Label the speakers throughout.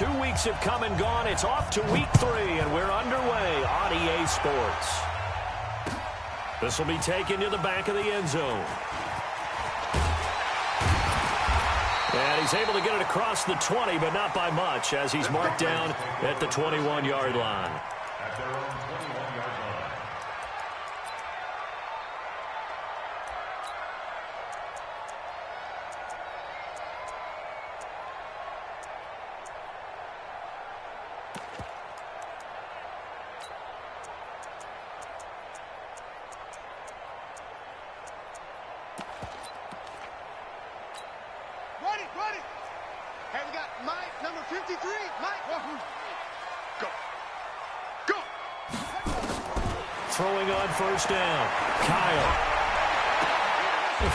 Speaker 1: 2 weeks have come and gone. It's off to week 3, and we're underway on EA Sports. This will be taken to the back of the end zone. And he's able to get it across the 20, but not by much, as he's marked down at the 21-yard line.
Speaker 2: At their own 21-yard line.
Speaker 3: Ready. Hey, we got Mike, number 53. Mike, go.
Speaker 1: Throwing on first down. Kyle.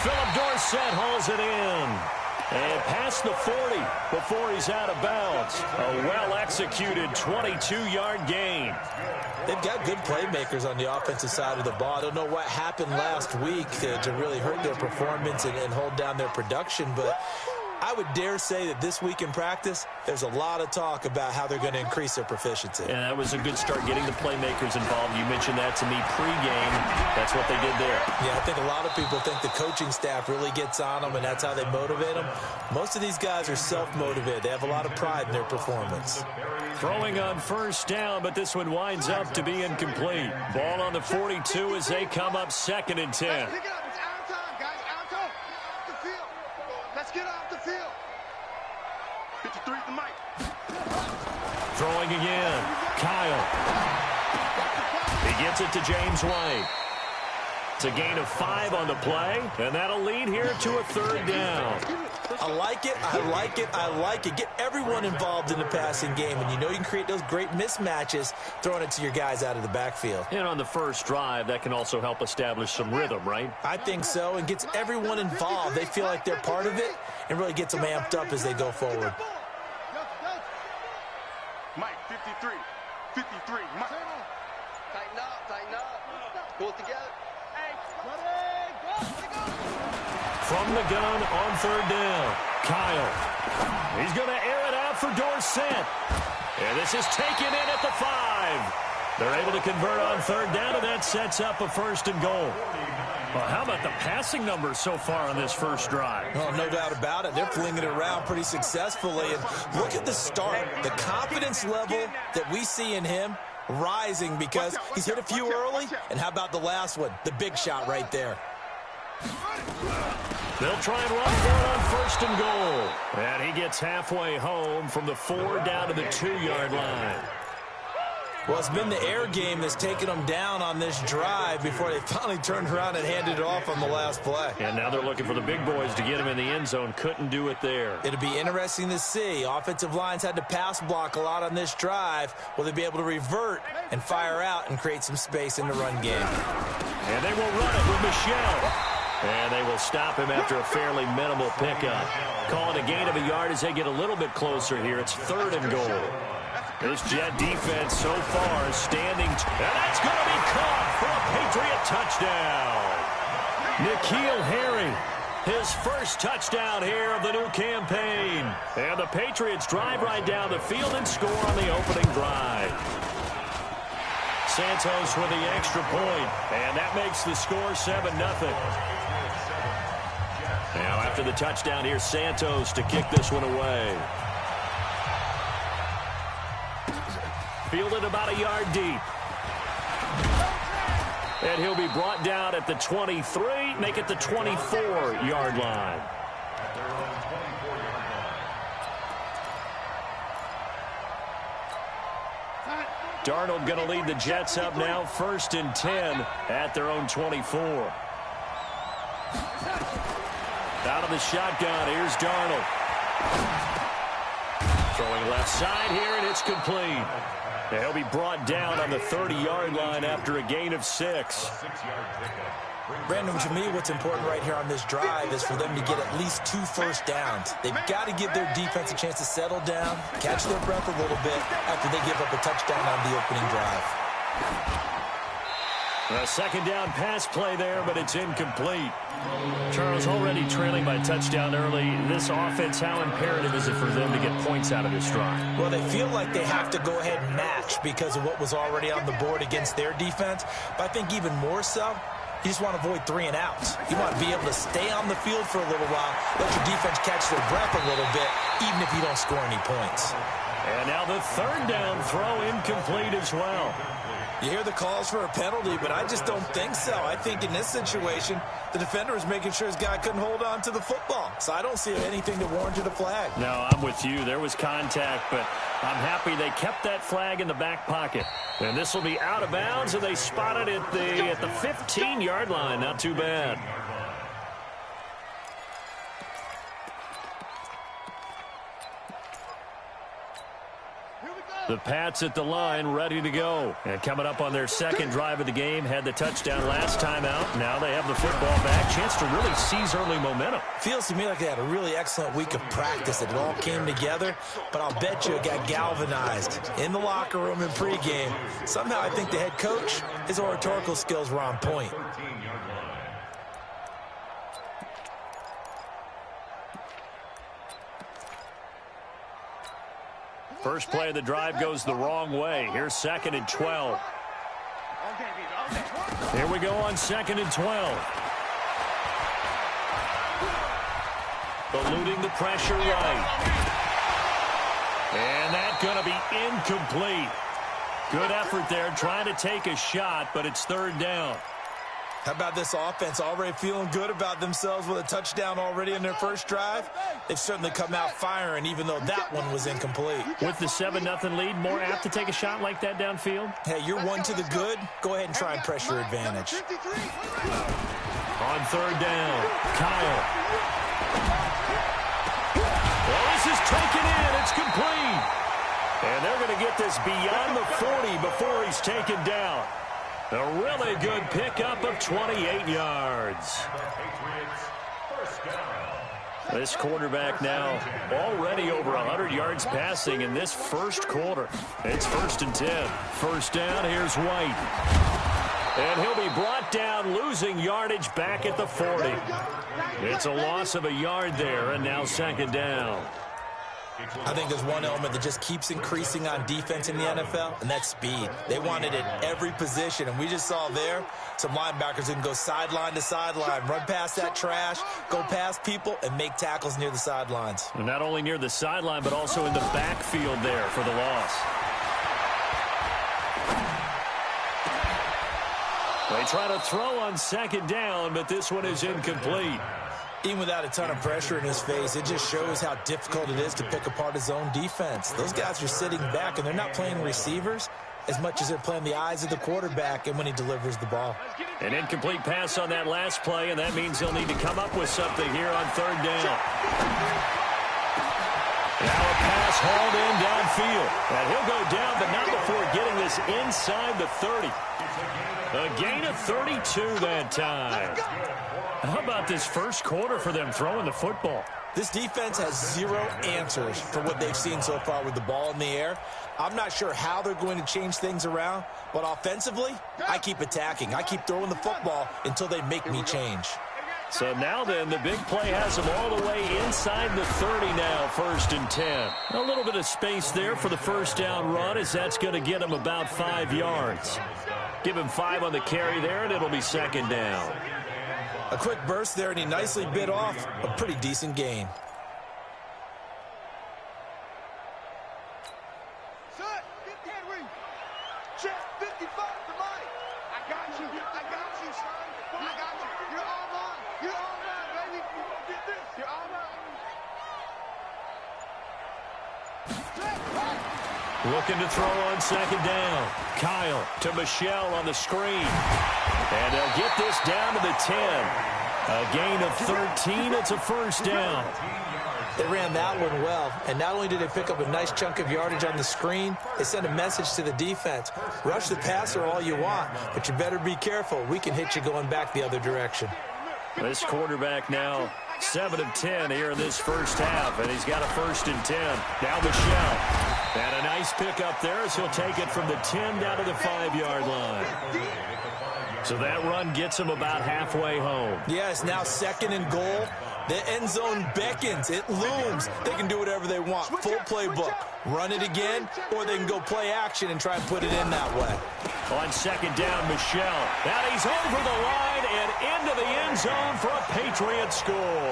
Speaker 1: Philip Dorsett hauls it in. And past the 40 before he's out of bounds. A well-executed 22-yard gain.
Speaker 4: They've got good playmakers on the offensive side of the ball. I don't know what happened last week to really hurt their performance and hold down their production, but I would dare say that this week in practice, there's a lot of talk about how they're going to increase their proficiency.
Speaker 1: And that was a good start, getting the playmakers involved. You mentioned that to me pregame. That's what they did there.
Speaker 4: Yeah, I think a lot of people think the coaching staff really gets on them, and that's how they motivate them. Most of these guys are self-motivated. They have a lot of pride in their performance.
Speaker 1: Throwing on first down, but this one winds up to be incomplete. Ball on the 42 as they come up 2nd and 10.
Speaker 3: Pick it up. It's out of time, guys. Out of time. Off the field. Let's get off the field. 53 to Mike.
Speaker 1: Throwing again. Kyle. He gets it to James White. It's a gain of 5 on the play, and that'll lead here to a 3rd down.
Speaker 4: I like it. Get everyone involved in the passing game, and you know you can create those great mismatches throwing it to your guys out of the backfield.
Speaker 1: And on the first drive, that can also help establish some rhythm, right?
Speaker 4: I think so, and gets everyone involved. They feel like they're part of it, and really gets them amped up as they go forward.
Speaker 3: Mike, 53. Mike. Tighten up. Pull it together.
Speaker 1: From the gun on 3rd down, Kyle. He's going to air it out for Dorsett. And this is taken in at the 5. They're able to convert on 3rd down, and that sets up a 1st and goal. Well, how about the passing numbers so far on this first drive?
Speaker 4: Oh, no doubt about it. They're flinging it around pretty successfully. And look at the start. The confidence level that we see in him rising because he's hit a few early. And how about the last one? The big shot right there.
Speaker 1: They'll try and run for it on 1st and goal. And he gets halfway home from the 4 down to the 2-yard line.
Speaker 4: Well, it's been the air game that's taken them down on this drive before they finally turned around and handed it off on the last play.
Speaker 1: And now they're looking for the big boys to get him in the end zone. Couldn't do it there.
Speaker 4: It'll be interesting to see. Offensive lines had to pass block a lot on this drive. Will they be able to revert and fire out and create some space in the run game?
Speaker 1: And they will run it with Michelle. And they will stop him after a fairly minimal pickup. Calling a gain of a yard as they get a little bit closer here. It's 3rd and goal. This Jet defense so far is standing. And that's going to be caught for a Patriot touchdown. N'Keal Harry, his first touchdown here of the new campaign. And the Patriots drive right down the field and score on the opening drive. Santos with the extra point, and that makes the score 7-0. Now after the touchdown, here's Santos to kick this one away. Fielded about a yard deep. And he'll be brought down at the 23, make it the 24-yard line. Darnold going to lead the Jets up now, 1st and 10 at their own 24. Out of the shotgun, here's Darnold. Throwing left side here, and it's complete. He'll be brought down on the 30-yard line after a gain of 6.
Speaker 4: Brandon, to me, what's important right here on this drive is for them to get at least 2 first downs. They've got to give their defense a chance to settle down, catch their breath a little bit after they give up a touchdown on the opening drive.
Speaker 1: A second down pass play there, but it's incomplete. Charles, already trailing by touchdown early. This offense, how imperative is it for them to get points out of this drive?
Speaker 4: Well, they feel like they have to go ahead and match because of what was already on the board against their defense. But I think even more so, you just want to avoid 3 and outs. You want to be able to stay on the field for a little while, let your defense catch their breath a little bit, even if you don't score any points.
Speaker 1: And now the third down throw incomplete as well.
Speaker 4: You hear the calls for a penalty, but I just don't think so. I think in this situation, the defender was making sure his guy couldn't hold on to the football. So I don't see anything that warranted a flag.
Speaker 1: No, I'm with you. There was contact, but I'm happy they kept that flag in the back pocket. And this will be out of bounds, and they spotted it at the 15-yard line. Not too bad. The Pats at the line, ready to go. And coming up on their second drive of the game, had the touchdown last time out. Now they have the football back. Chance to really seize early momentum.
Speaker 4: Feels to me like they had a really excellent week of practice. It all came together, but I'll bet you it got galvanized in the locker room in pregame. Somehow I think the head coach, his oratorical skills were on point.
Speaker 1: First play of the drive goes the wrong way. Here's 2nd and 12. Here we go on 2nd and 12. Eluding the pressure right. And that's going to be incomplete. Good effort there trying to take a shot, but it's 3rd down.
Speaker 4: How about this offense already feeling good about themselves with a touchdown already in their first drive? They've certainly come out firing, even though that one was incomplete.
Speaker 1: With the 7-0 lead, more apt to take a shot like that downfield?
Speaker 4: Hey, you're one to the good. Go ahead and try and press your advantage.
Speaker 1: On 3rd down, Kyle. Well, this is taken in. It's complete. And they're going to get this beyond the 40 before he's taken down. A really good pickup of 28 yards. This quarterback now already over 100 yards passing in this first quarter. It's 1st and 10. First down, here's White. And he'll be brought down, losing yardage back at the 40. It's a loss of a yard there, and now 2nd down.
Speaker 4: I think there's one element that just keeps increasing on defense in the NFL, and that's speed. They want it at every position, and we just saw there some linebackers who can go sideline to sideline, run past that trash, go past people, and make tackles near the sidelines.
Speaker 1: And not only near the sideline, but also in the backfield there for the loss. They try to throw on 2nd down, but this one is incomplete.
Speaker 4: Even without a ton of pressure in his face, it just shows how difficult it is to pick apart his own defense. Those guys are sitting back, and they're not playing receivers as much as they're playing the eyes of the quarterback and when he delivers the ball.
Speaker 1: An incomplete pass on that last play, and that means he'll need to come up with something here on 3rd down. Now a pass hauled in downfield. And he'll go down, but not before getting this inside the 30. A gain of 32 that time. How about this first quarter for them throwing the football?
Speaker 4: This defense has 0 answers for what they've seen so far with the ball in the air. I'm not sure how they're going to change things around, but offensively, I keep attacking. I keep throwing the football until they make me change.
Speaker 1: So now then, the big play has them all the way inside the 30 now, 1st and 10. A little bit of space there for the first down run, as that's going to get him about 5 yards. Give him 5 on the carry there, and it'll be 2nd down.
Speaker 4: A quick burst there, and he nicely bit off a pretty decent gain.
Speaker 3: Son, get that ring. Check 55 to Mike. I got you, son. I got you. You're all mine. You're all mine, baby. Get this. You're all mine.
Speaker 1: Looking to throw on 2nd down. Kyle to Michelle on the screen. And they'll get this down to the 10. A gain of 13. It's a 1st down.
Speaker 4: They ran that one well, and not only did they pick up a nice chunk of yardage on the screen, they sent a message to the defense. Rush the passer all you want, but you better be careful. We can hit you going back the other direction.
Speaker 1: This quarterback now 7 of 10 here in this first half, and he's got a 1st and 10. Now Michelle. And a nice Nice pickup there as he'll take it from the 10 down to the 5-yard line. So that run gets him about halfway home.
Speaker 4: Yes, now 2nd and goal. The end zone beckons. It looms. They can do whatever they want. Full playbook. Run it again, or they can go play action and try and put it in that way.
Speaker 1: On 2nd down, Michelle. Now he's over the line and into the end zone for a Patriot score.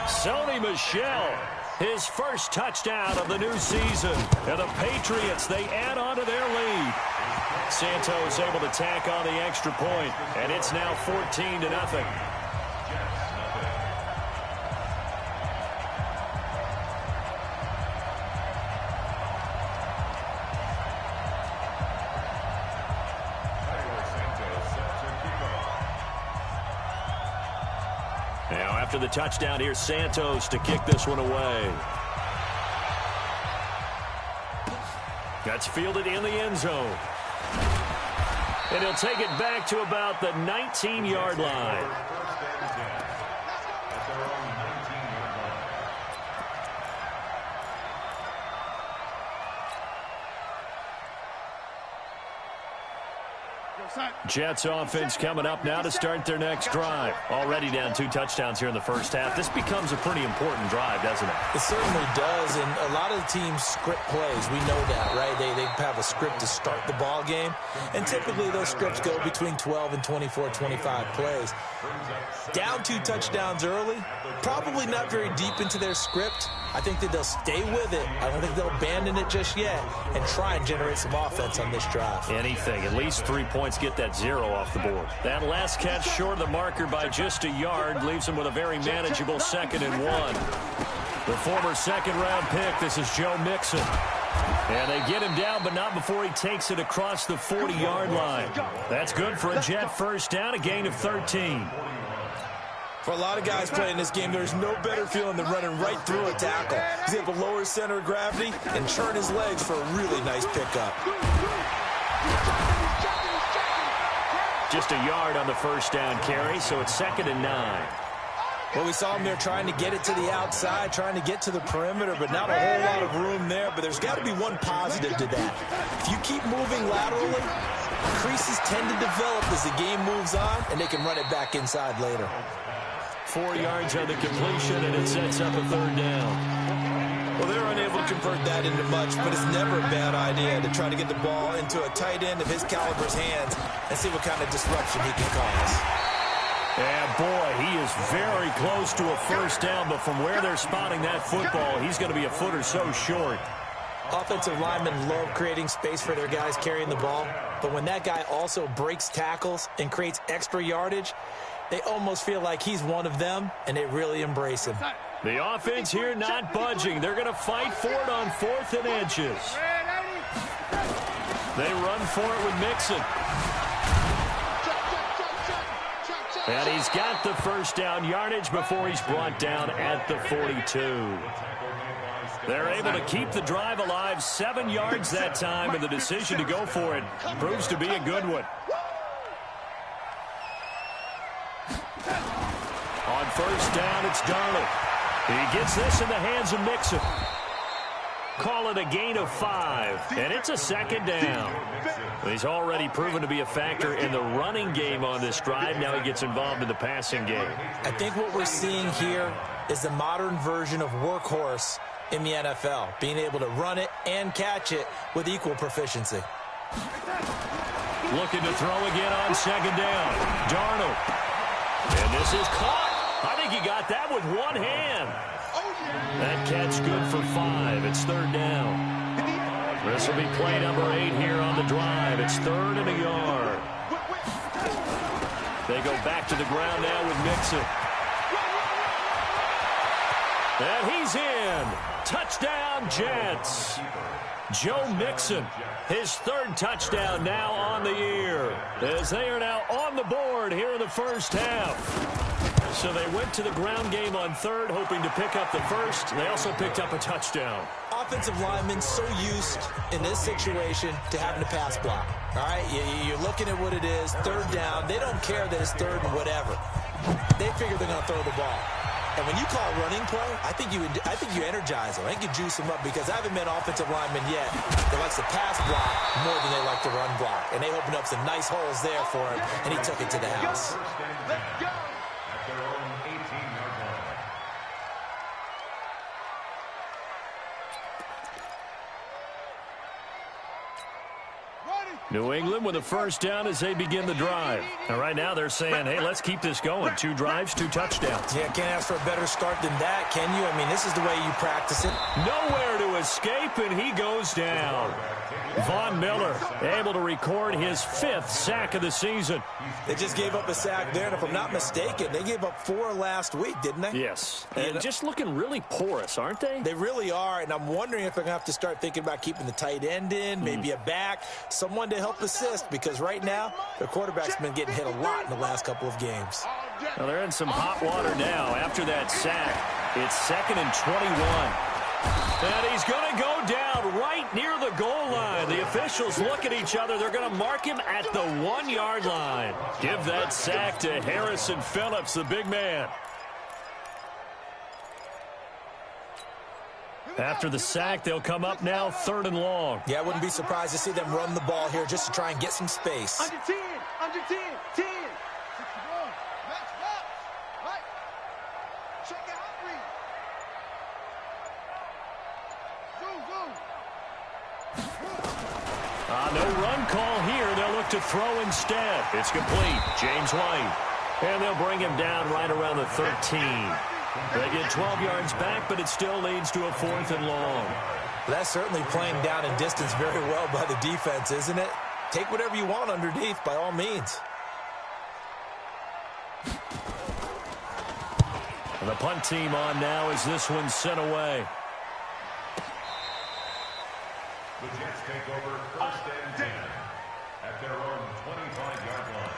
Speaker 1: Sony Michel, his first touchdown of the new season. And the Patriots, they add on to their lead. Santos able to tack on the extra point, and it's now 14-0. Now after the touchdown, here's Santos to kick this one away. That's fielded in the end zone. And he'll take it back to about the 19-yard line. Jets offense coming up now to start their next drive. Already down 2 touchdowns here in the first half. This becomes a pretty important drive, doesn't it?
Speaker 4: It certainly does, and a lot of the teams script plays. We know that, right? They have a script to start the ball game, and typically those scripts go between 12 and 24, 25 plays. Down 2 touchdowns early, probably not very deep into their script. I think that they'll stay with it. I don't think they'll abandon it just yet and try and generate some offense on this drive.
Speaker 1: Anything. At least 3 points, get that 0 off the board. That last catch short of the marker by just a yard leaves him with a very manageable 2nd and 1. The former 2nd-round pick, this is Joe Mixon. And they get him down, but not before he takes it across the 40-yard line. That's good for a Jet first down, a gain of 13.
Speaker 4: For a lot of guys playing this game, there's no better feeling than running right through a tackle. He's able to lower his center of gravity and churn his legs for a really nice pickup.
Speaker 1: Just a yard on the first down carry, so it's 2nd and 9.
Speaker 4: Well, we saw him there trying to get it to the outside, trying to get to the perimeter, but not a whole lot of room there. But there's got to be one positive to that. If you keep moving laterally, creases tend to develop as the game moves on, and they can run it back inside later.
Speaker 1: 4 yards on the completion, and it sets up a 3rd down.
Speaker 4: Well, they're unable to convert that into much, but it's never a bad idea to try to get the ball into a tight end of his caliber's hands and see what kind of disruption he can cause.
Speaker 1: And boy, he is very close to a first down, but from where they're spotting that football, he's going to be a foot or so short.
Speaker 4: Offensive linemen love creating space for their guys carrying the ball, but when that guy also breaks tackles and creates extra yardage, they almost feel like he's one of them, and they really embrace him.
Speaker 1: The offense here not budging. They're going to fight for it on 4th and inches. They run for it with Mixon. And he's got the first down yardage before he's brought down at the 42. They're able to keep the drive alive, 7 yards that time, and the decision to go for it proves to be a good one. On first down, it's Darnold. He gets this in the hands of Mixon. Call it a gain of 5, and it's a 2nd down. He's already proven to be a factor in the running game on this drive. Now he gets involved in the passing game.
Speaker 4: I think what we're seeing here is the modern version of workhorse in the NFL, being able to run it and catch it with equal proficiency.
Speaker 1: Looking to throw again on 2nd down. Darnold. And this is caught. I think he got that with one hand. That catch good for 5. It's 3rd down. This will be play number 8 here on the drive. It's 3rd and a yard. They go back to the ground now with Mixon. And he's in. Touchdown, Jets. Joe Mixon, his 3rd touchdown now on the year, as they are now on the board here in the first half. So they went to the ground game on 3rd, hoping to pick up the 1st. They also picked up a touchdown.
Speaker 4: Offensive linemen so used in this situation to having to pass block. All right, you're looking at what it is, 3rd down. They don't care that it's 3rd and whatever. They figure they're going to throw the ball. And when you call running play, I think you energize them. I think you juice them up because I haven't met offensive linemen yet that likes to pass block more than they like to run block. And they opened up some nice holes there for him, and he took it to the house.
Speaker 3: Let's go.
Speaker 2: At their own 18-yard line.
Speaker 1: New England with a first down as they begin the drive. And right now they're saying, hey, let's keep this going. 2 drives, 2 touchdowns.
Speaker 4: Yeah, can't ask for a better start than that, can you? I mean, this is the way you practice it.
Speaker 1: Nowhere to escape, and he goes down. Von Miller able to record his 5th sack of the season.
Speaker 4: They just gave up a sack there, and if I'm not mistaken, they gave up 4 last week, didn't they?
Speaker 1: Yes, and just looking really porous, aren't they?
Speaker 4: They really are, and I'm wondering if I'm going to have to start thinking about keeping the tight end in, maybe a back, someone to help assist, because right now, the quarterback's been getting hit a lot in the last couple of games.
Speaker 1: Well, they're in some hot water now after that sack. It's 2nd and 21. And he's going to go down right near the goal line. The officials look at each other. They're going to mark him at the 1-yard line. Give that sack to Harrison Phillips, the big man. After the sack, they'll come up now 3rd and long.
Speaker 4: Yeah, I wouldn't be surprised to see them run the ball here just to try and get some space.
Speaker 3: Under 10, under 10, 10. 61. Max box. Right. Check it out, read.
Speaker 1: No run call here. They'll look to throw instead. It's complete. James White. And they'll bring him down right around the 13. They get 12 yards back, but it still leads to a 4th and long.
Speaker 4: That's certainly playing down in distance very well by the defense, isn't it? Take whatever you want underneath, by all means.
Speaker 1: And the punt team on now as this one's sent away.
Speaker 2: The Jets take over 1st and 10 at their own 25-yard line.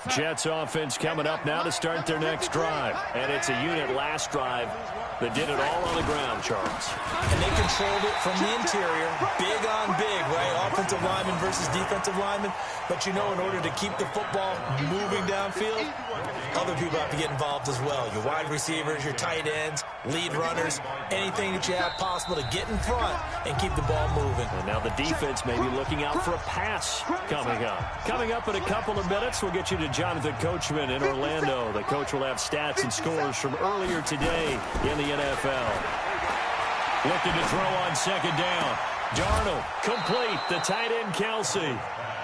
Speaker 1: Jets offense coming up now to start their next drive. And it's a unit last drive that did it all on the ground, Charles.
Speaker 4: And they controlled it from the interior, big on big, right? Offensive lineman versus defensive lineman. But you know, in order to keep the football moving downfield, other people have to get involved as well. Your wide receivers, your tight ends, lead runners, anything that you have possible to get in front and keep the ball moving.
Speaker 1: And now the defense may be looking out for a pass coming up. Coming up in a couple of minutes, we'll get you to Jonathan Coachman in Orlando. The coach will have stats and scores from earlier today in the NFL. Looking to throw on 2nd down. Darnold, complete. The tight end, Kelsey.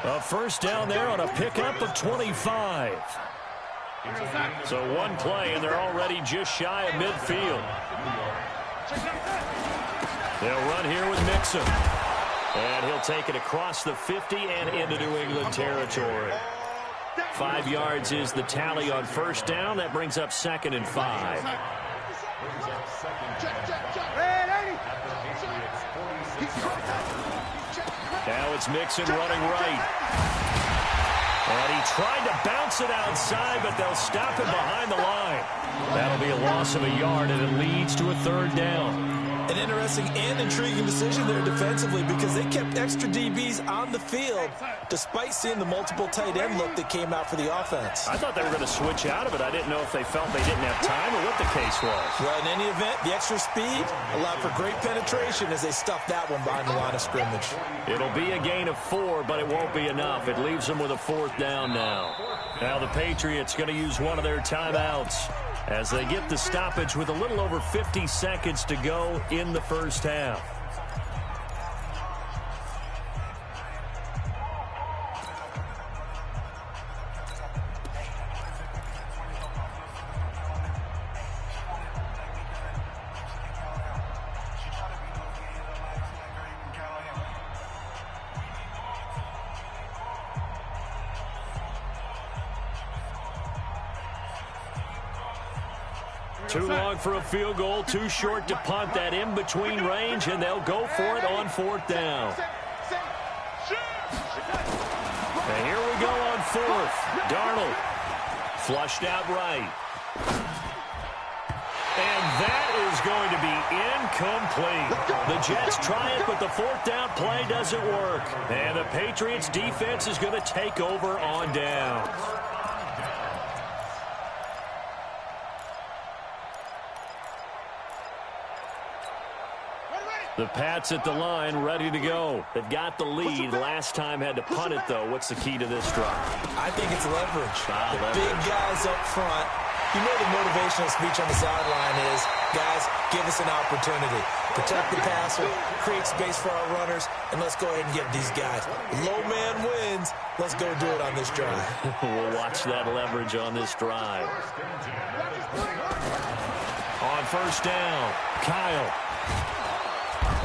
Speaker 1: A first down there on a pickup of 25. So one play, and they're already just shy of midfield. They'll run here with Mixon. And he'll take it across the 50 and into New England territory. 5 yards is the tally on first down. That brings up 2nd and 5. Now it's Mixon running right. And he tried to bounce it outside, but they'll stop him behind the line. That'll be a loss of a yard, and it leads to a 3rd down.
Speaker 4: An interesting and intriguing decision there defensively because they kept extra DBs on the field despite seeing the multiple tight end look that came out for the offense.
Speaker 1: I thought they were going to switch out of it. I didn't know if they felt they didn't have time or what the case was.
Speaker 4: Well, in any event, the extra speed allowed for great penetration as they stuffed that one behind the line of scrimmage.
Speaker 1: It'll be a gain of 4, but it won't be enough. It leaves them with a 4th down now. Now the Patriots going to use one of their timeouts as they get the stoppage with a little over 50 seconds to go in the first half. Too long for a field goal, too short to punt. That in-between range, and they'll go for it on 4th down. And here we go on 4th. Darnold flushed out right. And that is going to be incomplete. The Jets try it, but the fourth down play doesn't work. And the Patriots defense is going to take over on downs. The Pats at the line, ready to go. They've got the lead. Last time had to punt it, though. What's the key to this drive?
Speaker 4: I think it's leverage.
Speaker 1: Leverage.
Speaker 4: Big guys up front. You know the motivational speech on the sideline is, guys, give us an opportunity. Protect the passer, create space for our runners, and let's go ahead and get these guys. Low man wins. Let's go do it on this drive.
Speaker 1: We'll watch that leverage on this drive. On first down, Kyle.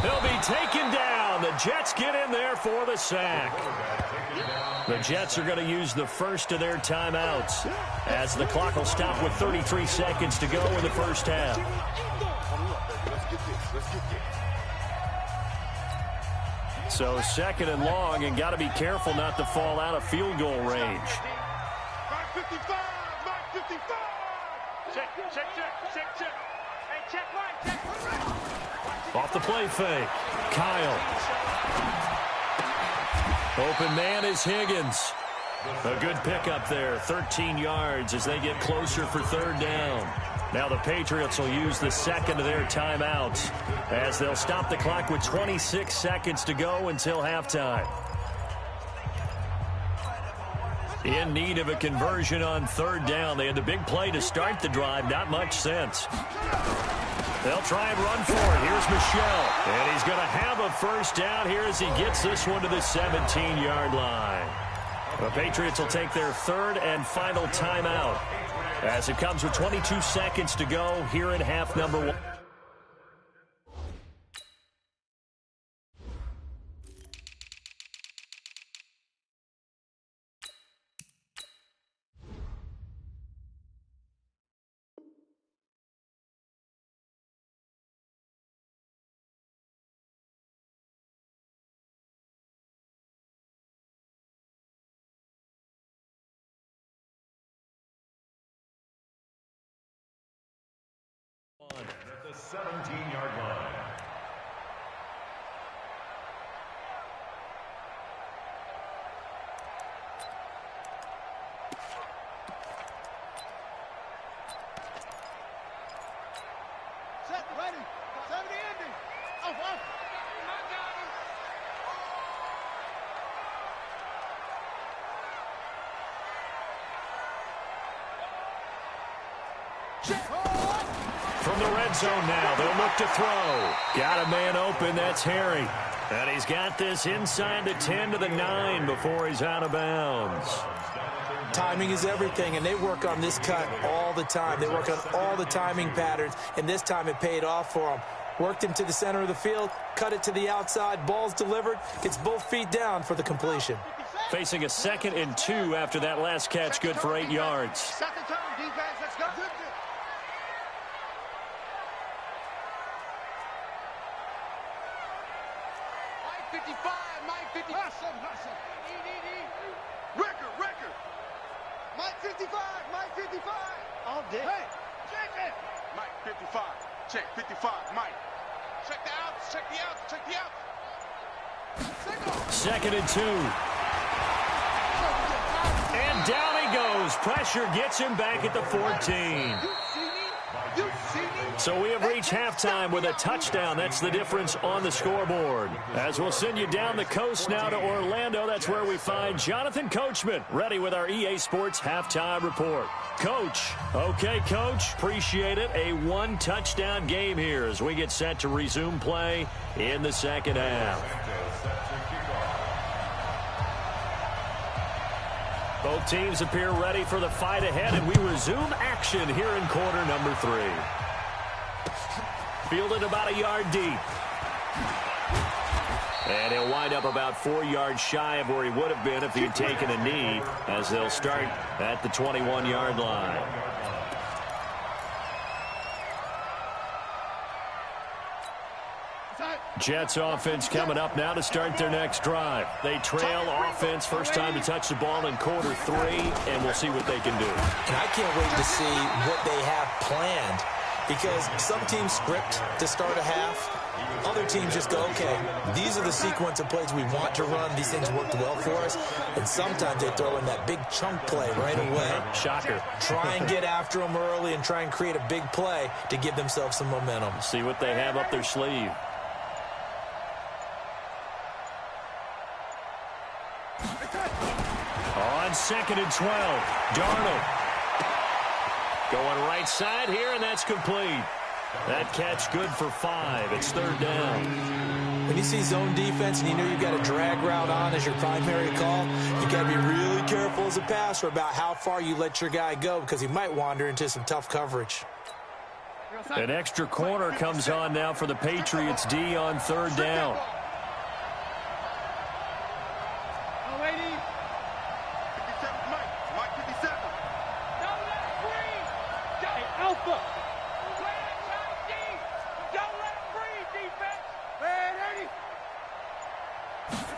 Speaker 1: He'll be taken down. The Jets get in there for the sack. The Jets are going to use the first of their timeouts as the clock will stop with 33 seconds to go in the first half. So second and long, and got to be careful not to fall out of field goal range.
Speaker 3: Mark 55, Mark 55. Check. Hey, check right.
Speaker 1: Off the play fake, Kyle. Open man is Higgins. A good pickup there, 13 yards as they get closer for third down. Now the Patriots will use the second of their timeouts as they'll stop the clock with 26 seconds to go until halftime. In need of a conversion on third down. They had the big play to start the drive, not much sense. They'll try and run for it. Here's Michel. And he's going to have a first down here as he gets this one to the 17-yard line. The Patriots will take their third and final timeout as it comes with 22 seconds to go here in half number one.
Speaker 2: At the 17-yard line.
Speaker 3: Set, ready. 70 ending. Off.
Speaker 1: From the red zone now, they'll look to throw. Got a man open, that's Harry. And he's got this inside the 10 to the 9 before he's out of bounds.
Speaker 4: Timing is everything, and they work on this cut all the time. They work on all the timing patterns, and this time it paid off for them. Worked him to the center of the field, cut it to the outside, ball's delivered, gets both feet down for the completion.
Speaker 1: Facing a 2nd and 2 after that last catch, good for 8 yards.
Speaker 3: Second turn, defense, let's go. Mike 55. Record. Mike 55. All day. Hey, check it. Mike 55. Check 55. Mike. Check the outs. Check the outs.
Speaker 1: 2nd and 2. And down he goes. Pressure gets him back at the 14.
Speaker 3: You see me?
Speaker 1: So we have reached halftime with a touchdown. That's the difference on the scoreboard. As we'll send you down the coast now to Orlando, that's where we find Jonathan Coachman, ready with our EA Sports halftime report. Coach. Okay, Coach. Appreciate it. A one-touchdown game here as we get set to resume play in the second half. Both teams appear ready for the fight ahead, and we resume action here in quarter number 3. Fielded about a yard deep. And he'll wind up about 4 yards shy of where he would have been if he had taken a knee, as they'll start at the 21-yard line. Jets offense coming up now to start their next drive. They trail offense, first time to touch the ball in quarter 3, and we'll see what they can do.
Speaker 4: And I can't wait to see what they have planned. because some teams script to start a half. Other teams just go, okay, these are the sequence of plays we want to run. These things worked well for us. And sometimes they throw in that big chunk play right away.
Speaker 1: Shocker.
Speaker 4: Try and get after them early and try and create a big play to give themselves some momentum.
Speaker 1: See what they have up their sleeve. On 2nd and 12, Darnold. Going right side here, and that's complete. That catch good for 5. It's 3rd down.
Speaker 4: When you see zone defense and you know you've got a drag route on as your primary call, you got to be really careful as a passer about how far you let your guy go because he might wander into some tough coverage.
Speaker 1: An extra corner comes on now for the Patriots D on 3rd down.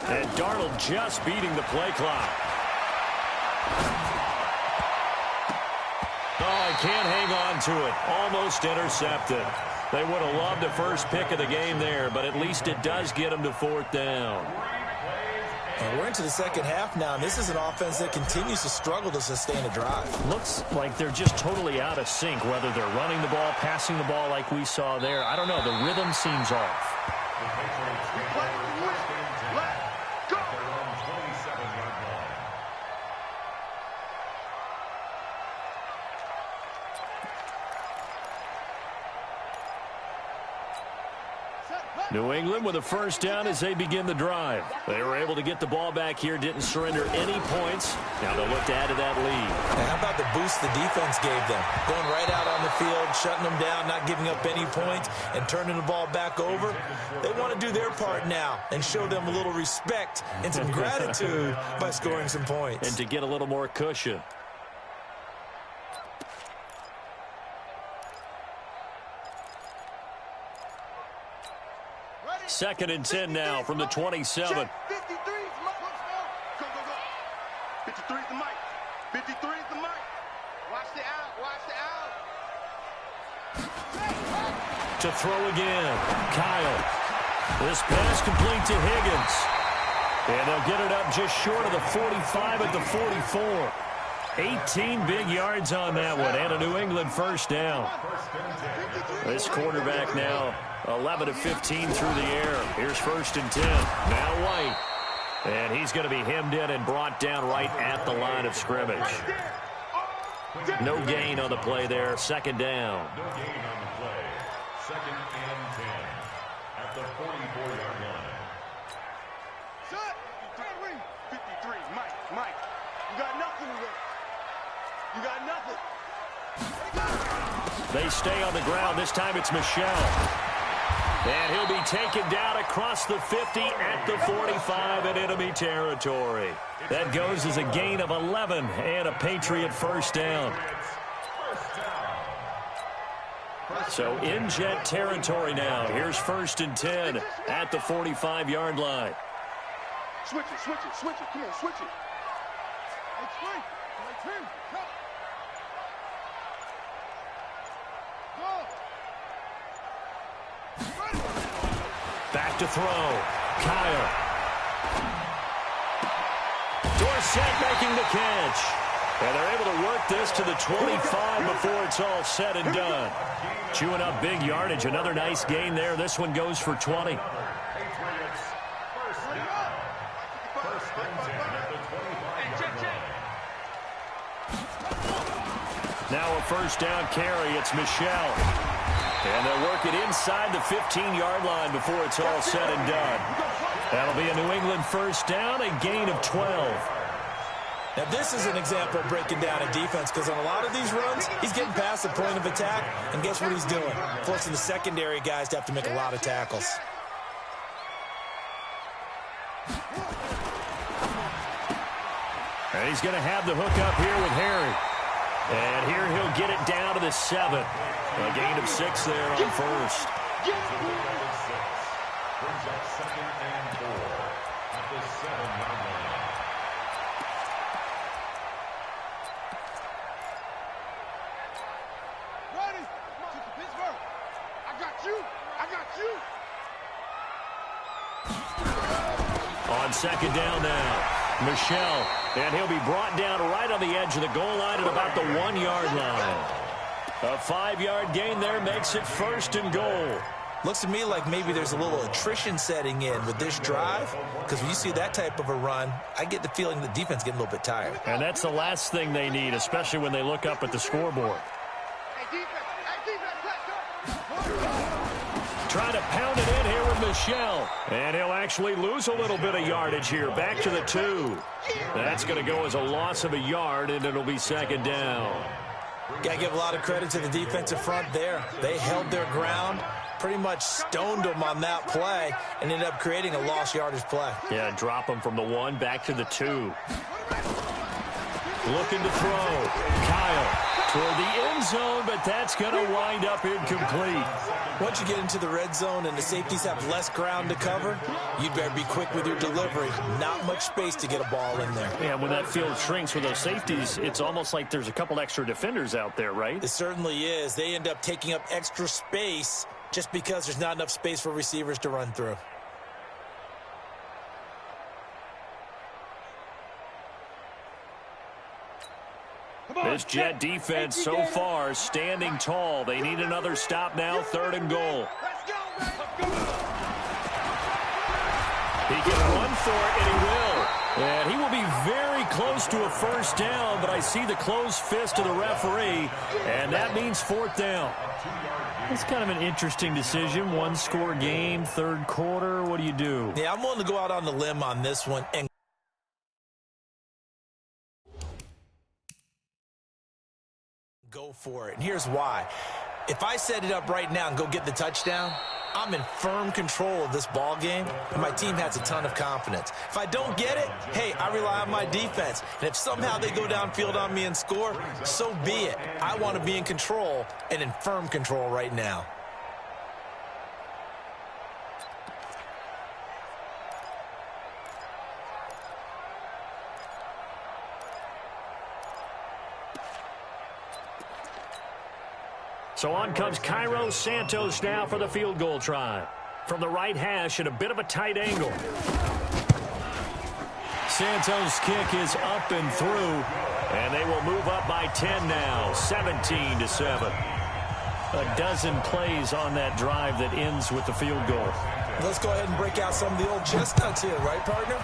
Speaker 1: And Darnold just beating the play clock. Oh, he can't hang on to it. Almost intercepted. They would have loved the first pick of the game there, but at least it does get them to 4th down.
Speaker 4: And we're into the second half now, and this is an offense that continues to struggle to sustain a drive.
Speaker 1: Looks like they're just totally out of sync, whether they're running the ball, passing the ball like we saw there. I don't know. The rhythm seems off. New England with a first down as they begin the drive. They were able to get the ball back here, didn't surrender any points. Now they'll look to add to that lead.
Speaker 4: And how about the boost the defense gave them? Going right out on the field, shutting them down, not giving up any points, and turning the ball back over. They want to do their part now and show them a little respect and some gratitude by scoring some points.
Speaker 1: And to get a little more cushion. Second and 10 now from the 27.
Speaker 3: 53 is the mic. 53 is the mic. Watch the out. Watch the out.
Speaker 1: To throw again. Kyle. This pass complete to Higgins. And they'll get it up just short of the 45 at the 44. 18 big yards on that one, and a New England first down. This quarterback now 11 of 15 through the air. Here's 1st and 10. Now White. And he's going to be hemmed in and brought down right at the line of scrimmage. No gain on the play there. 2nd down.
Speaker 2: No gain on the play. 2nd and 10 at the 44-yard line.
Speaker 3: Shut. 53. Mike. You got nothing to do. You got nothing.
Speaker 1: They stay on the ground. This time it's Michelle. And he'll be taken down across the 50 at the 45 in enemy territory. That goes as a gain of 11 and a Patriot first down. So in Jet territory now. Here's 1st and 10 at the 45-yard line.
Speaker 3: Switch it. Come on, switch it.
Speaker 1: Back to throw. Kyle. Dorsett making the catch. And they're able to work this to the 25 before it's all said and done. Chewing up big yardage. Another nice gain there. This one goes for 20. Now a first down carry. It's Michelle. And they'll work it inside the 15-yard line before it's all said and done. That'll be a New England first down, a gain of 12.
Speaker 4: Now, this is an example of breaking down a defense because on a lot of these runs, he's getting past the point of attack, and guess what he's doing? Forcing the secondary guys to have to make a lot of tackles.
Speaker 1: And he's going to have the hook up here with Harry. And here he'll get it down to the 7. A gain of 6 there on first.
Speaker 2: Brings up 2nd and 4 at the 7-yard line.
Speaker 3: Ready.
Speaker 1: second down now. Michelle, and he'll be brought down right on the edge of the goal line at about the 1-yard line. A 5-yard gain there makes it 1st and goal.
Speaker 4: Looks to me like maybe there's a little attrition setting in with this drive, because when you see that type of a run, I get the feeling the defense getting a little bit tired.
Speaker 1: And that's the last thing they need, especially when they look up at the scoreboard. Trying to pound it in here with Michelle. And he'll actually lose a little bit of yardage here. Back to the 2. That's going to go as a loss of a yard, and it'll be second down.
Speaker 4: Got to give a lot of credit to the defensive front there. They held their ground, pretty much stoned them on that play, and ended up creating a lost yardage play.
Speaker 1: Yeah, drop them from the 1 back to the 2. Looking to throw. Kyle toward the end zone, but that's going to wind up incomplete.
Speaker 4: Once you get into the red zone and the safeties have less ground to cover, you'd better be quick with your delivery. Not much space to get a ball in there.
Speaker 1: Yeah, when that field shrinks with those safeties, it's almost like there's a couple extra defenders out there, right?
Speaker 4: It certainly is. They end up taking up extra space just because there's not enough space for receivers to run through.
Speaker 1: This Jet defense so far standing tall. They need another stop now, 3rd and goal. He can run for it, and he will. And he will be very close to a 1st down, but I see the closed fist of the referee, and that means 4th down. It's kind of an interesting decision. 1-score game, 3rd quarter. What do you do?
Speaker 4: Yeah, I'm willing to go out on the limb on this one and go for it. And here's why. If I set it up right now and go get the touchdown, I'm in firm control of this ball game, and my team has a ton of confidence. If I don't get it, hey, I rely on my defense. And if somehow they go downfield on me and score, so be it. I want to be in control and in firm control right now.
Speaker 1: So on comes Cairo Santos now for the field goal try. From the right hash at a bit of a tight angle. Santos' kick is up and through, and they will move up by 10 now, 17-7. A dozen plays on that drive that ends with the field goal.
Speaker 4: Let's go ahead and break out some of the old chestnuts here, right, partner?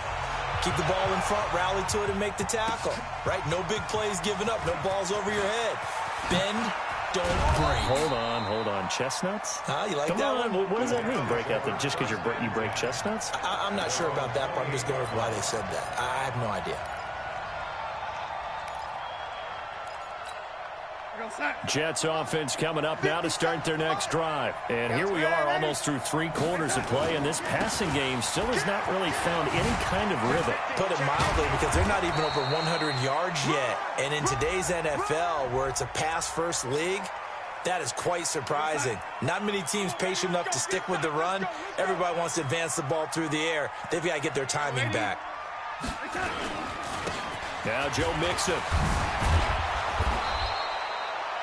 Speaker 4: Keep the ball in front, rally to it, and make the tackle, right? No big plays given up, no balls over your head. Bend, don't break.
Speaker 1: Hold on. Chestnuts?
Speaker 4: You like
Speaker 1: Come
Speaker 4: that
Speaker 1: on.
Speaker 4: one?
Speaker 1: What does that mean, break out? Just because you break chestnuts?
Speaker 4: I'm not sure about that, but I'm just going with why they said that. I have no idea.
Speaker 1: Jets offense coming up now to start their next drive. And here we are almost through 3 quarters of play, and this passing game still has not really found any kind of rhythm.
Speaker 4: Put it mildly, because they're not even over 100 yards yet. And in today's NFL, where it's a pass-first league, that is quite surprising. Not many teams patient enough to stick with the run. Everybody wants to advance the ball through the air. They've got to get their timing back.
Speaker 1: Now Joe Mixon.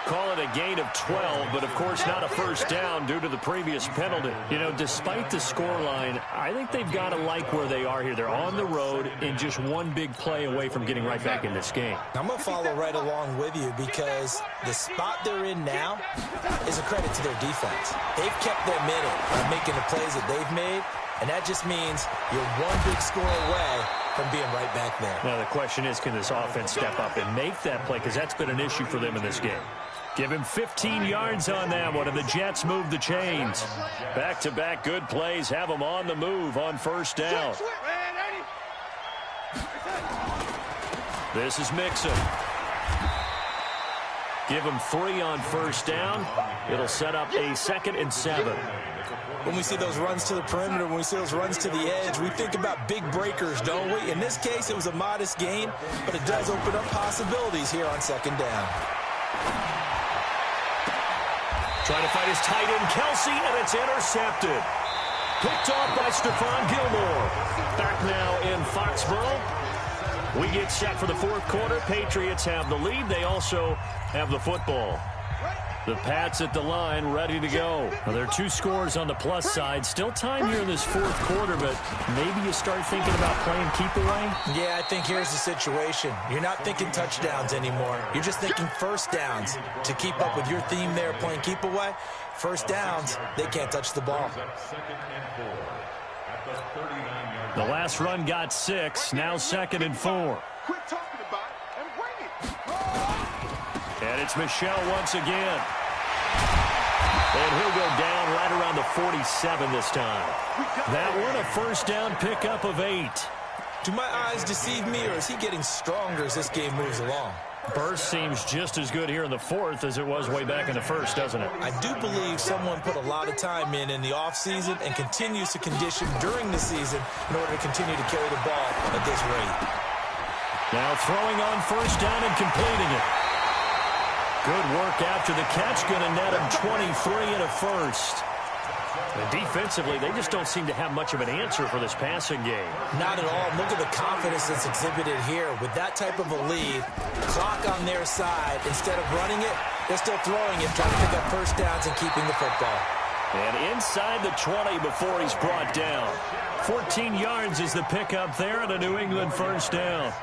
Speaker 1: Call it a gain of 12, but of course not a 1st down due to the previous penalty. You know, despite the scoreline, I think they've got to like where they are here. They're on the road and just one big play away from getting right back in this game.
Speaker 4: I'm going to follow right along with you, because the spot they're in now is a credit to their defense. They've kept them in it by making the plays that they've made, and that just means you're one big score away from being right back there.
Speaker 1: Now the question is, can this offense step up and make that play? Because that's been an issue for them in this game. Give him 15 yards on that one, and the Jets move the chains. Back-to-back good plays have them on the move on 1st down. This is Mixon. Give him 3 on 1st down. It'll set up a 2nd and 7.
Speaker 4: When we see those runs to the perimeter, when we see those runs to the edge, we think about big breakers, don't we? In this case, it was a modest gain, but it does open up possibilities here on 2nd down.
Speaker 1: Trying to fight his tight end, Kelsey, and it's intercepted. Picked off by Stephon Gilmore. Back now in Foxborough. We get set for the 4th quarter. Patriots have the lead. They also have the football. The Pats at the line, ready to go. Well, there are 2 scores on the plus side. Still time here in this 4th quarter, but maybe you start thinking about playing keep away?
Speaker 4: Yeah, I think here's the situation. You're not thinking touchdowns anymore. You're just thinking first downs. To keep up with your theme there, playing keep away, first downs, they can't touch the ball.
Speaker 1: The last run got 6, now 2nd and 4.
Speaker 3: Quit talking about it and bring it.
Speaker 1: And it's Michel once again. And he'll go down right around the 47 this time. That one a first down pickup of 8.
Speaker 4: Do my eyes deceive me, or is he getting stronger as this game moves along?
Speaker 1: Burst seems just as good here in the 4th as it was way back in the 1st, doesn't it?
Speaker 4: I do believe someone put a lot of time in the offseason and continues to condition during the season in order to continue to carry the ball at this rate.
Speaker 1: Now throwing on first down and completing it. Good work after the catch, going to net him 23 and a first. And defensively, they just don't seem to have much of an answer for this passing game.
Speaker 4: Not at all. Look at the confidence that's exhibited here. With that type of a lead, clock on their side, instead of running it, they're still throwing it, trying to pick up first downs and keeping the football.
Speaker 1: And inside the 20 before he's brought down. 14 yards is the pickup there and a New England first down.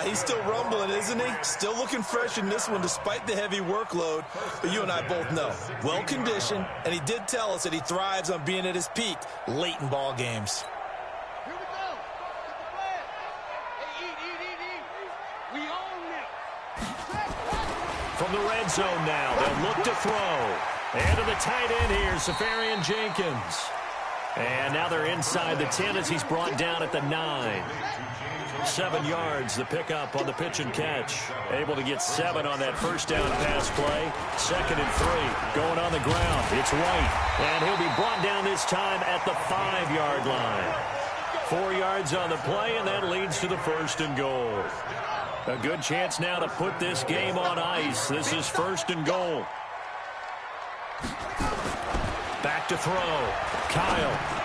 Speaker 4: He's still rumbling, isn't he? Still looking fresh in this one despite the heavy workload. But you and I both know, well-conditioned, and he did tell us that he thrives on being at his peak late in ball games.
Speaker 3: Here we go. Get the flag. Hey, eat. We own it.
Speaker 1: From the red zone now, they'll look to throw. And to the tight end here, Safarian Jenkins. And now they're inside the 10 as he's brought down at the 9. 7 yards, the pickup on the pitch and catch. Able to get 7 on that first down pass play. 2nd and 3. Going on the ground. It's White. And he'll be brought down this time at the 5-yard line. 4 yards on the play, and that leads to the 1st and goal. A good chance now to put this game on ice. This is 1st and goal. Back to throw. Kyle.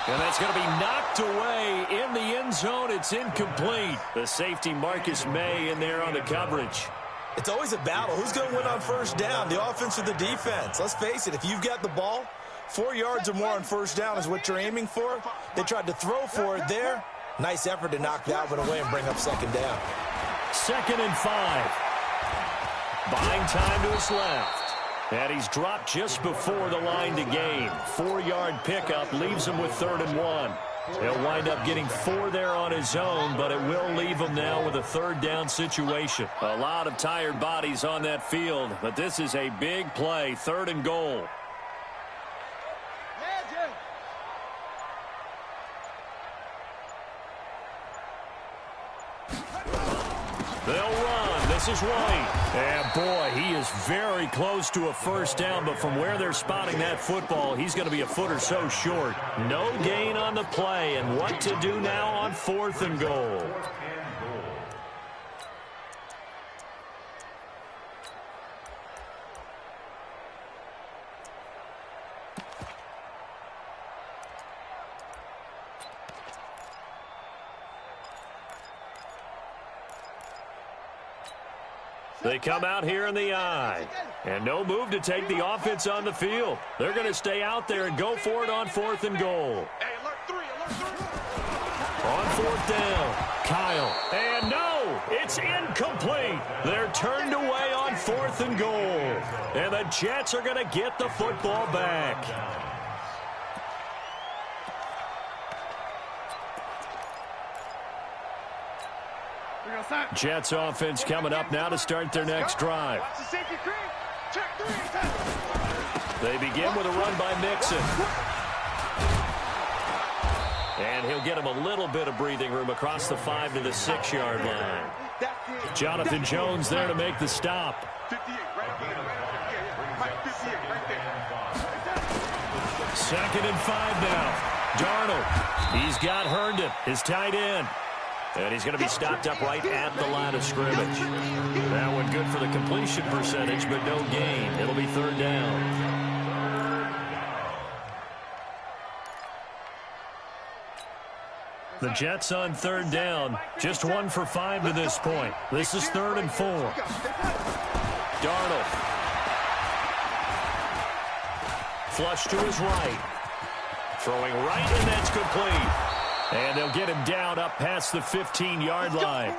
Speaker 1: And that's going to be knocked away in the end zone. It's incomplete. The safety, Marcus May, in there on the coverage.
Speaker 4: It's always a battle. Who's going to win on first down, the offense or the defense? Let's face it, if you've got the ball, 4 yards or more on first down is what you're aiming for. They tried to throw for it there. Nice effort to knock that one away and bring up 2nd down.
Speaker 1: 2nd and 5. Buying time to his left. And he's dropped just before the line to gain. 4-yard pickup leaves him with 3rd and 1. He'll wind up getting 4 there on his own, but it will leave him now with a 3rd down situation. A lot of tired bodies on that field, but this is a big play. 3rd and goal. They'll run. This is White. And, boy, he is very close to a first down, but from where they're spotting that football, he's going to be a foot or so short. No gain on the play, and what to do now on 4th and goal. They come out here in the eye. And no move to take the offense on the field. They're going to stay out there and go for it on 4th and goal. On 4th down, Kyle. And no, it's incomplete. They're turned away on 4th and goal. And the Jets are going to get the football back. Jets offense coming up now to start their next drive. They begin with a run by Mixon. And he'll get him a little bit of breathing room across the 5 to the 6-yard line. Jonathan Jones there to make the stop. 2nd and 5 now. Darnold. He's got Herndon, his tight end. And he's going to be stopped up right at the line of scrimmage. That one good for the completion percentage, but no gain. It'll be 3rd down. The Jets on 3rd down. Just 1 for 5 to this point. This is 3rd and 4. Darnold. Flush to his right. Throwing right, and that's complete. And they'll get him down up past the 15-yard line.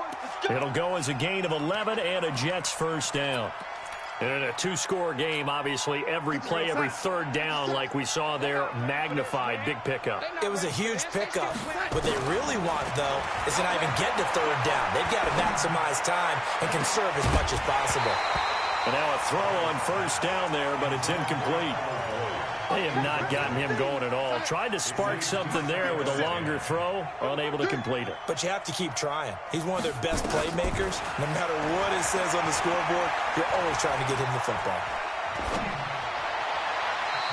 Speaker 1: It'll go as a gain of 11 and a Jets first down. And in a two-score game, obviously, every play, every third down, like we saw there, magnified. Big pickup.
Speaker 4: It was a huge pickup. What they really want, though, is to not even get to third down. They've got to maximize time and conserve as much as possible.
Speaker 1: And now a throw on first down there, but it's incomplete. They have not gotten him going at all. Tried to spark something there with a longer throw, unable to complete it.
Speaker 4: But you have to keep trying. He's one of their best playmakers. No matter what it says on the scoreboard, you're always trying to get him the football.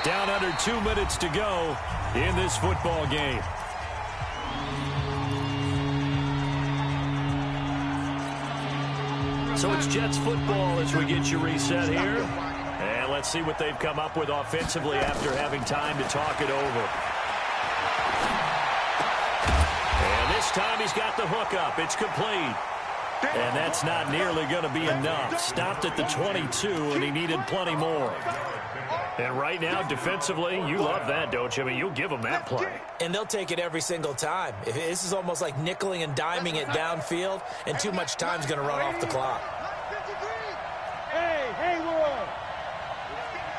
Speaker 1: Down under 2 minutes to go in this football game. So it's Jets football as we get you reset here. And let's see what they've come up with offensively after having time to talk it over. And this time he's got the hook up. It's complete. And that's not nearly going to be enough. Stopped at the 22, and he needed plenty more. And right now, defensively, you love that, don't you? I mean, you'll give them that play.
Speaker 4: And they'll take it every single time. This is almost like nickeling and diming it downfield, and too much time's going to run off the clock.
Speaker 3: Hey, we're on.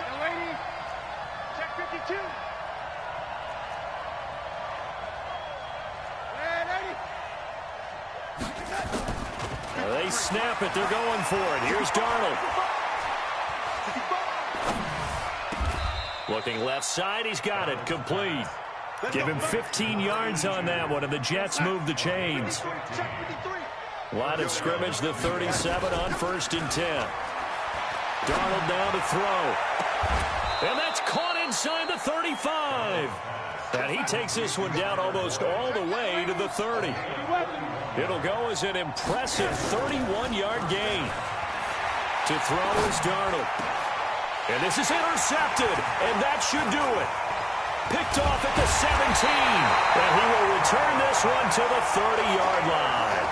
Speaker 3: Now, ladies, check 52.
Speaker 1: They snap it. They're going for it. Here's Darnold. Looking left side. He's got it. Complete. Give him 15 yards on that one, and the Jets move the chains. Line of scrimmage, the 37 on 1st and 10. Darnold now to throw. And that's caught inside the 35. And he takes this one down almost all the way to the 30. It'll go as an impressive 31-yard gain. To throw is Darnold. And this is intercepted, and that should do it. Picked off at the 17, and he will return this one to the 30-yard line.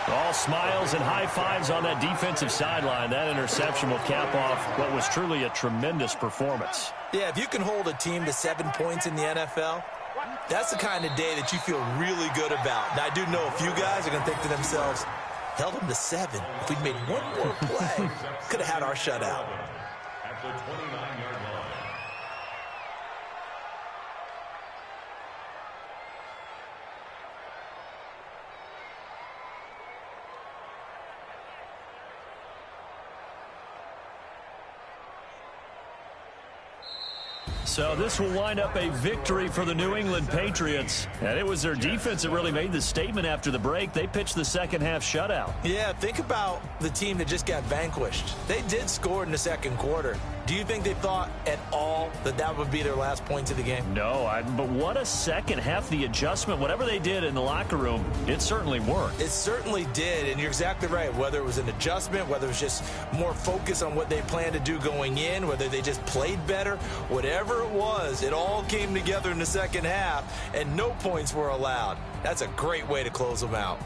Speaker 1: All smiles and high fives on that defensive sideline. That interception will cap off what was truly a tremendous performance.
Speaker 4: Yeah, if you can hold a team to 7 points in the NFL, that's the kind of day that you feel really good about. Now, I do know a few guys are going to think to themselves, held them to 7. If we'd made one more play, could have had our shutout.
Speaker 2: At the 29-yard line.
Speaker 1: So this will wind up a victory for the New England Patriots. And it was their defense that really made the statement after the break. They pitched the second half shutout.
Speaker 4: Yeah, think about the team that just got vanquished. They did score in the second quarter. Do you think they thought at all that that would be their last points of the game?
Speaker 1: No, but what a second half. The adjustment, whatever they did in the locker room, it certainly worked.
Speaker 4: It certainly did, and you're exactly right. Whether it was an adjustment, whether it was just more focus on what they planned to do going in, whether they just played better, whatever it was, it all came together in the second half, and no points were allowed. That's a great way to close them out.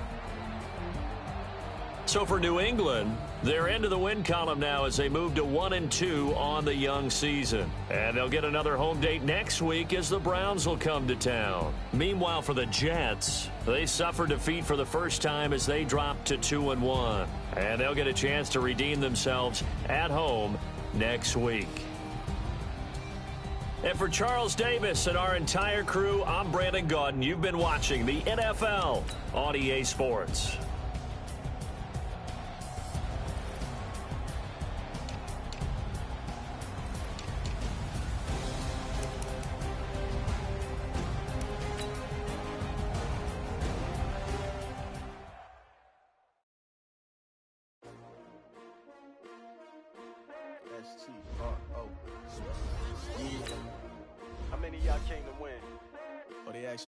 Speaker 1: So for New England, they're into the win column now as they move to 1-2 on the young season. And they'll get another home date next week as the Browns will come to town. Meanwhile, for the Jets, they suffered defeat for the first time as they dropped to 2-1. And they'll get a chance to redeem themselves at home next week. And for Charles Davis and our entire crew, I'm Brandon Gaudin. You've been watching the NFL on EA Sports.
Speaker 5: How many of y'all came to win? Oh, they actually